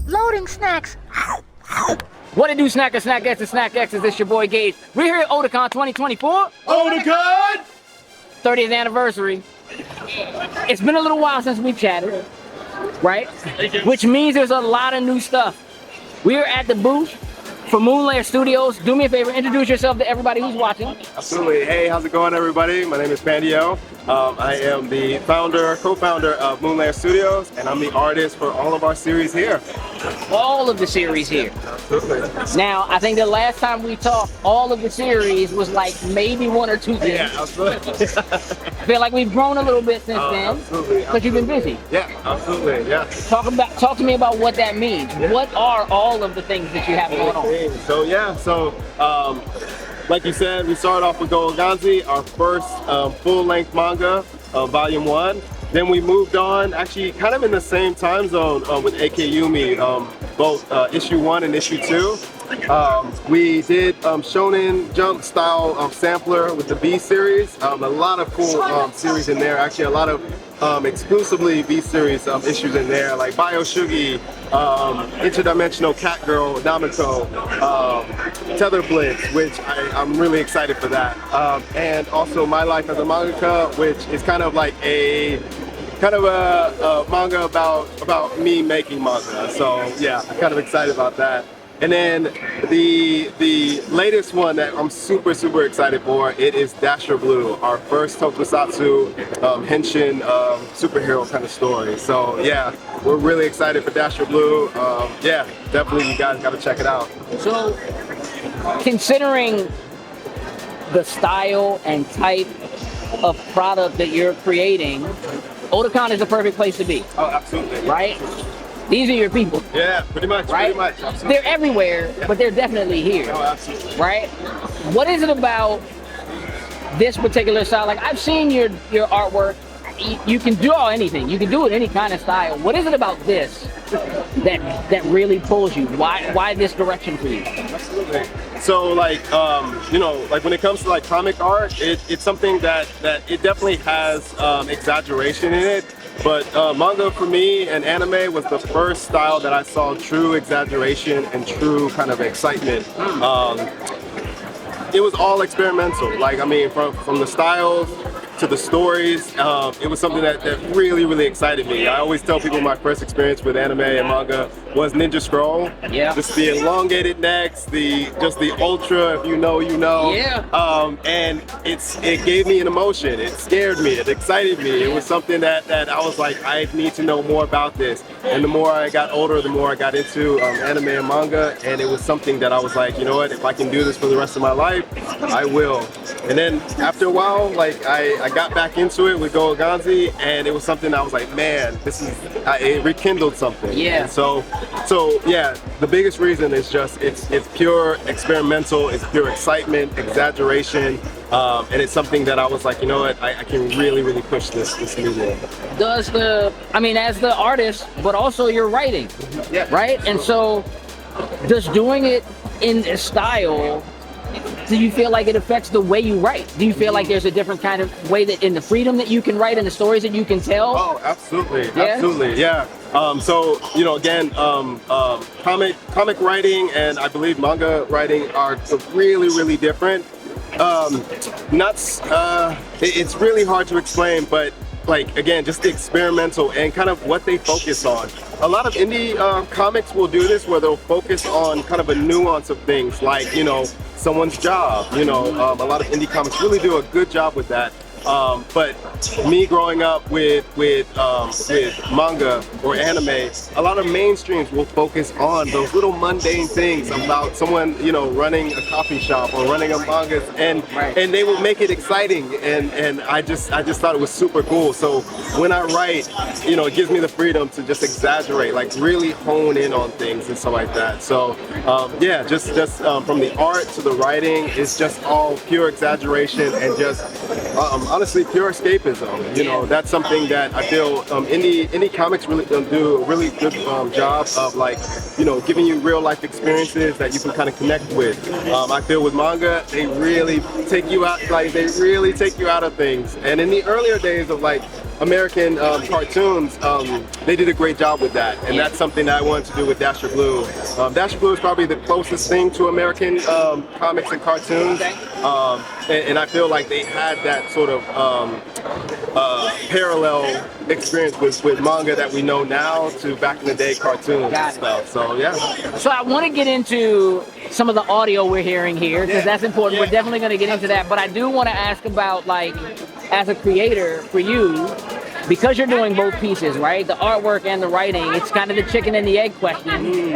Loading snacks. What it do, Snacker, Snack X, and Snack X? Is this your boy Gage? We're here at Otakon 2024. Otakon! 30th anniversary. It's been a little while since we chatted, right? Which means there's a lot of new stuff. We're at the booth for Lair Studios. Do me a favor, introduce yourself to everybody who's watching. Absolutely. Hey, how's it going, everybody? My name is Pandy O. I am the co-founder of Lair Studios, and I'm the artist for all of our series here. All of the series here. Absolutely. Now, I think the last time we talked, all of the series was like maybe one or two things. Yeah, absolutely. I feel like we've grown a little bit since then. Absolutely. Because you've been busy. Yeah, absolutely. Yeah. Talk to me about what that means. Yeah. What are all of the things that you have going on? So like you said, we started off with Goganzi, our first full-length manga, volume 1. Then we moved on, actually kind of in the same time zone with AK Yumi, both issue 1 and issue 2. We did Shonen Jump style sampler with the B series. A lot of cool series in there, actually a lot of exclusively B series issues in there, like Bioshugi, Interdimensional Cat Girl, Namiko, Tether Blitz, which I'm really excited for that. And also My Life as a Mangaka, which is kind of like a manga about me making manga. So yeah, I'm kind of excited about that. And then the latest one that I'm super excited for, it is Dasher Blue, our first tokusatsu henshin superhero kind of story. So yeah, we're really excited for Dasher Blue. Yeah, definitely you guys got to check it out. So, considering the style and type of product that you're creating, Otakon is the perfect place to be. Oh, absolutely. Right? These are your people. Yeah, pretty much. Right? Pretty much. Absolutely. They're everywhere, but they're definitely here. Oh, absolutely. Right? What is it about this particular style? Like, I've seen your artwork. You can draw anything. You can do it any kind of style. What is it about this that really pulls you? Why this direction for you? Absolutely. So like like when it comes to like comic art, it's something that it definitely has exaggeration in it. But manga for me and anime was the first style that I saw true exaggeration and true kind of excitement. It was all experimental. Like, I mean, from the styles to the stories, it was something that really excited me. I always tell people my first experience with anime and manga was Ninja Scroll. Yeah. Just the elongated necks, just the ultra, if you know, you know. Yeah. And it gave me an emotion. It scared me. It excited me. It was something that I was like, I need to know more about this. And the more I got older, the more I got into anime and manga. And it was something that I was like, you know what? If I can do this for the rest of my life, I will. And then after a while, like I got back into it with Goganzi, and it was something I was like, man, it rekindled something. Yeah. And so yeah, the biggest reason is just it's pure experimental, it's pure excitement, exaggeration, and it's something that I was like, you know what, I can really push this medium. As the artist, but also your writing, Yeah. right? And so, does doing it in this style, do you feel like it affects the way you write? Do you feel like there's a different kind of way that in the freedom that you can write and the stories that you can tell? Oh, absolutely, Yeah? absolutely, yeah. So again, comic writing and I believe manga writing are really different. It's really hard to explain, but like again, just the experimental and kind of what they focus on. A lot of indie comics will do this, where they'll focus on kind of a nuance of things, like someone's job. A lot of indie comics really do a good job with that. But me growing up with manga or anime, a lot of mainstreams will focus on those little mundane things about someone, running a coffee shop or running a manga, and they will make it exciting. And I just thought it was super cool. So when I write, it gives me the freedom to just exaggerate, like really hone in on things and stuff like that. So yeah, just from the art to the writing, it's just all pure exaggeration and just honestly pure escapism. That's something that I feel indie comics really do a really good job of, like, giving you real life experiences that you can kind of connect with. I feel with manga, they really take you out, of things. And in the earlier days of like American cartoons, they did a great job with that, and that's something that I wanted to do with Dasher Blue. Dasher Blue is probably the closest thing to American comics and cartoons, and I feel like they had that sort of parallel experience with manga that we know now to back in the day cartoons and stuff. So yeah. So I want to get into some of the audio we're hearing here because that's important. We're definitely going to get into that, but I do want to ask about, like, as a creator for you, because you're doing both pieces, right? The artwork and the writing, it's kind of the chicken and the egg question.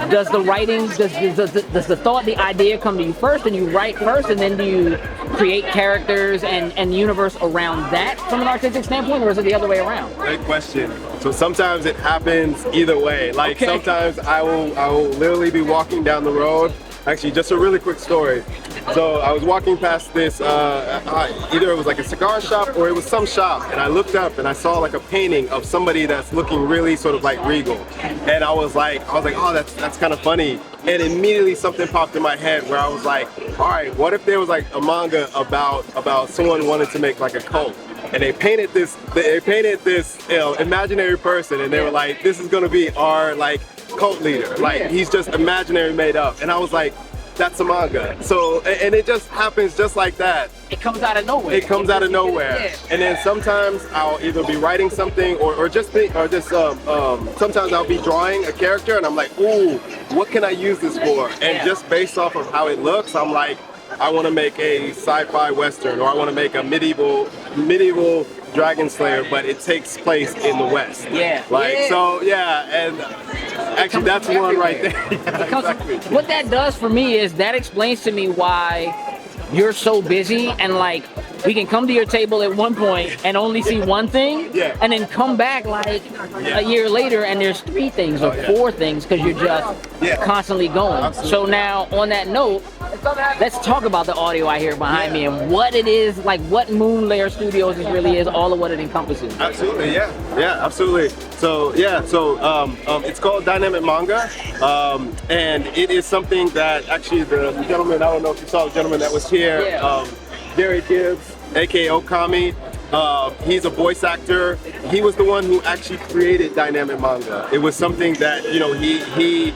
Does the writing, does the thought, the idea come to you first and you write first, and then do you create characters and universe around that from an artistic standpoint, or is it the other way around? Great question. So sometimes it happens either way. Like sometimes I will literally be walking down the road. Actually, just a really quick story. So I was walking past this, either it was like a cigar shop or it was some shop, and I looked up and I saw like a painting of somebody that's looking really sort of like regal, and I was like, oh, that's kind of funny. And immediately something popped in my head where I was like, all right, what if there was like a manga about someone wanted to make like a cult, and they painted this imaginary person, and they were like, this is gonna be our like cult leader, like he's just imaginary, made up. And I was like, that's a manga. So, and it just happens just like that. It comes out of nowhere. It comes out of nowhere. And then sometimes I'll either be writing something or sometimes I'll be drawing a character and I'm like, ooh, what can I use this for? And just based off of how it looks, I'm like, I want to make a sci-fi western, or I want to make a medieval Dragon Slayer, but it takes place in the West. So and actually that's one right there. Exactly. What that does for me is that explains to me why you're so busy, and like we can come to your table at one point and only see one thing, and then come back like a year later and there's 3 things or 4 things because you're just constantly going. Absolutely. So now on that note, let's talk about the audio I hear behind me and what it is, like what Moon Lair Studios really is, all of what it encompasses. Absolutely, absolutely. So it's called Dynamic Manga, and it is something that actually the gentleman, I don't know if you saw the gentleman that was here, Gary Gibbs, aka Okami. He's a voice actor. He was the one who actually created Dynamic Manga. It was something that, you know, he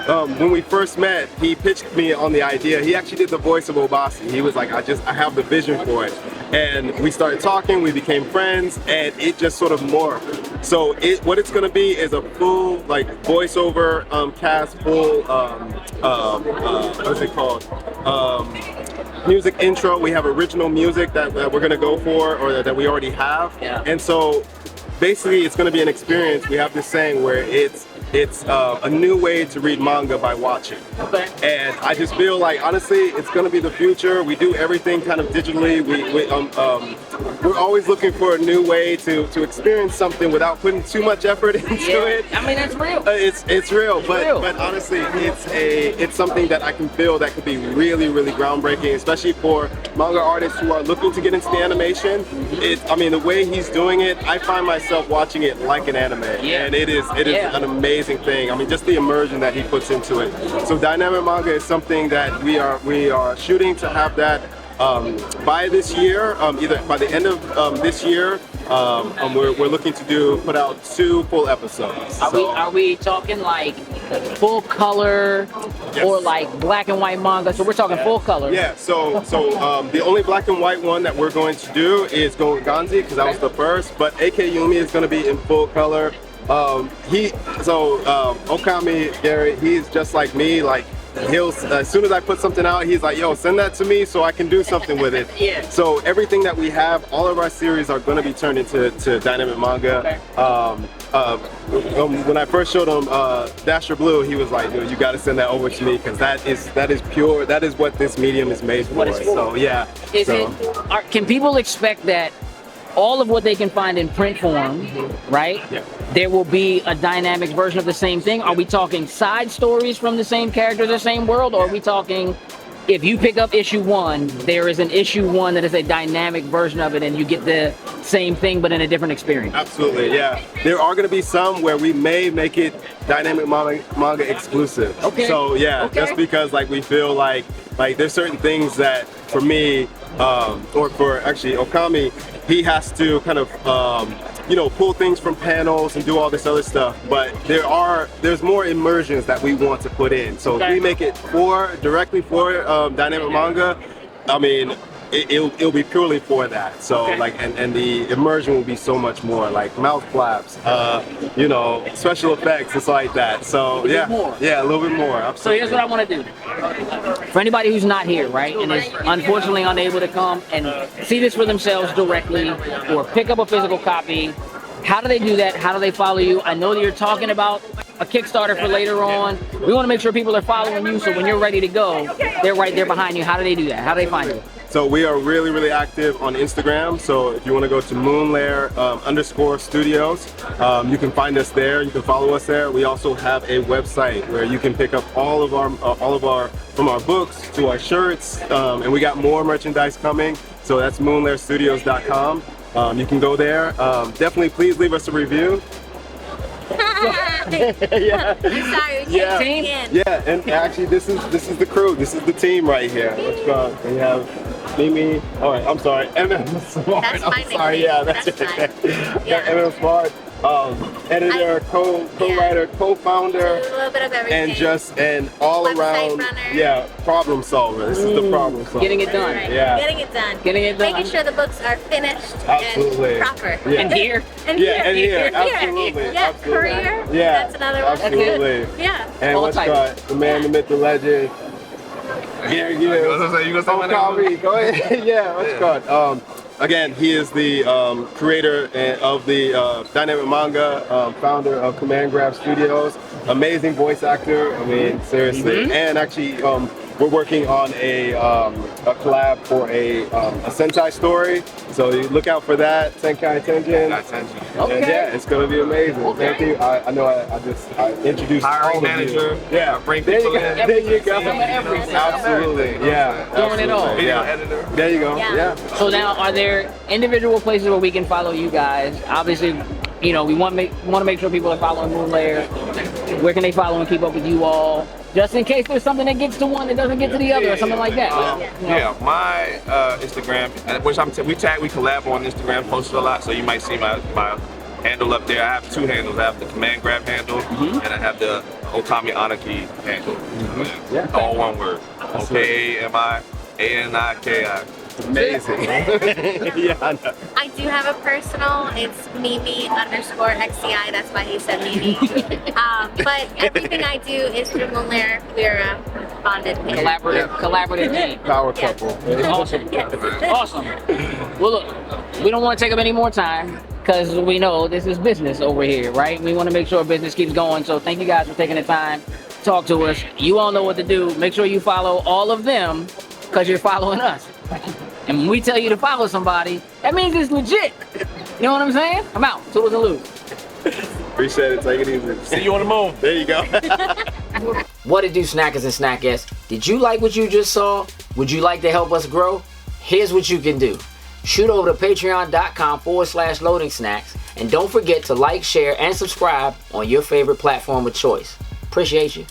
when we first met, he pitched me on the idea. He actually did the voice of Obasi. He was like, I have the vision for it. And we started talking, we became friends, and it just sort of morphed. So what it's gonna be is a full like voiceover cast, full what is it called? Music intro. We have original music that we're gonna go for, or that we already have. And so basically it's gonna be an experience. We have this saying where it's a new way to read manga by watching. And I just feel like, honestly, it's gonna be the future. We do everything kind of digitally. We're always looking for a new way to experience something without putting too much effort into it. I mean, that's real. It's real, but honestly, it's something that I can feel that could be really, really groundbreaking, especially for manga artists who are looking to get into the animation. I mean, the way he's doing it, I find myself watching it like an anime, and it is an amazing thing. I mean, just the immersion that he puts into it. So Dynamic Manga is something that we are shooting to have that by this year, either by the end of this year. We're looking to put out 2 full episodes. Are we talking like full color or like black and white manga? So we're talking full color. Yeah. So the only black and white one that we're going to do is Go Ganzi, because that was the first. But AK Yumi is going to be in full color. Okami, Gary, he's just like me. Like, as soon as I put something out, he's like, yo, send that to me so I can do something with it. So everything that we have, all of our series are going to be turned into Dynamic Manga. When I first showed him Dasher Blue, he was like, yo, you got to send that over to me, because that is pure. That is what this medium is made for. So yeah. Can people expect that all of what they can find in print form, right? There will be a dynamic version of the same thing? Are we talking side stories from the same characters, the same world? Or are we talking, if you pick up issue 1, there is an issue 1 that is a dynamic version of it and you get the same thing but in a different experience? Absolutely, yeah. There are going to be some where we may make it Dynamic Manga exclusive. So just because like we feel like there's certain things that for me, or for actually Okami, he has to kind of you know, pull things from panels and do all this other stuff. But there's more immersions that we want to put in. So if we make it directly for dynamic manga, I mean, it'll be purely for that. So like, and the immersion will be so much more, like mouth flaps, you know, special effects, it's like that. So yeah, a little bit more. Absolutely. So here's what I want to do. For anybody who's not here, right, and is unfortunately unable to come and see this for themselves directly or pick up a physical copy, how do they do that? How do they follow you? I know that you're talking about a Kickstarter for later on. We want to make sure people are following you, so when you're ready to go, they're right there behind you. How do they do that? How do they find you? So we are really, really active on Instagram. So if you want to go to Lair _studios, you can find us there. You can follow us there. We also have a website where you can pick up all of our from our books to our shirts, and we got more merchandise coming. So that's moonlairstudios.com. You can go there. Definitely, please leave us a review. Yeah. I'm sorry, we can't team? Yeah, and actually this is the crew. This is the team right here. Let's go. We have Mimi. Oh, I'm sorry. MM Smart. That's my I'm sorry. nickname. Yeah, that's it. Fine. Yeah, MM Smart. Editor, co-writer, co-founder, a little bit of everything. and all Website around, runner. Problem solver. This is the problem solver. Getting it done. Right. Yeah. Getting it done. Getting it done. Making sure the books are finished Absolutely. and proper. Yeah. And here. And And here, And absolutely. Yeah, Absolutely. career. Yeah, That's another one. absolutely. Yeah. And All what's types. got the man, the myth, the legend. Yeah, You gonna say my name? Go ahead. Yeah, what's called? Again, he is the creator of the dynamic manga, founder of Command Grab Studios. Amazing voice actor. I mean, seriously. And actually, we're working on a collab for a Sentai story. So you look out for that. Senkai Tenjin. Okay. And yeah, it's gonna be amazing. Okay. Thank you. I know I introduced Hiring all manager. of you. Yeah, Bring there you people go. in. There you go. Everything. Absolutely. Yeah. Doing it all. absolutely. Video Yeah. editor. There you go. Yeah. Yeah. So now, are there individual places where we can follow you guys? Obviously, you know, we want to make sure people are following Lair. Where can they follow and keep up with you all? Just in case there's something that gets to one that doesn't get to the other, or something like that. You know? Yeah, my Instagram, which we collab on Instagram, post a lot, so you might see my handle up there. I have two handles. I have the Command Grab handle, and I have the Otami Anaki handle. Yeah. All one word. OKAMIANIKI. Amazing. Yeah, I know. I do have a personal. It's Mimi_XCI. That's why he said Mimi. But everything I do is through Lair. We're bonded. Collaborative team. Power couple. Awesome. Yes. Awesome. Well, look, we don't want to take up any more time because we know this is business over here, right? We want to make sure business keeps going. So thank you guys for taking the time to talk to us. You all know what to do. Make sure you follow all of them because you're following us. And when we tell you to follow somebody, that means it's legit. You know what I'm saying? I'm out. Toodles and loose. Appreciate it. Take it easy. See you on the moon. There you go. What it do, snackers and snackettes? Did you like what you just saw? Would you like to help us grow? Here's what you can do. Shoot over to patreon.com/loading snacks, and don't forget to like, share, and subscribe on your favorite platform of choice. Appreciate you.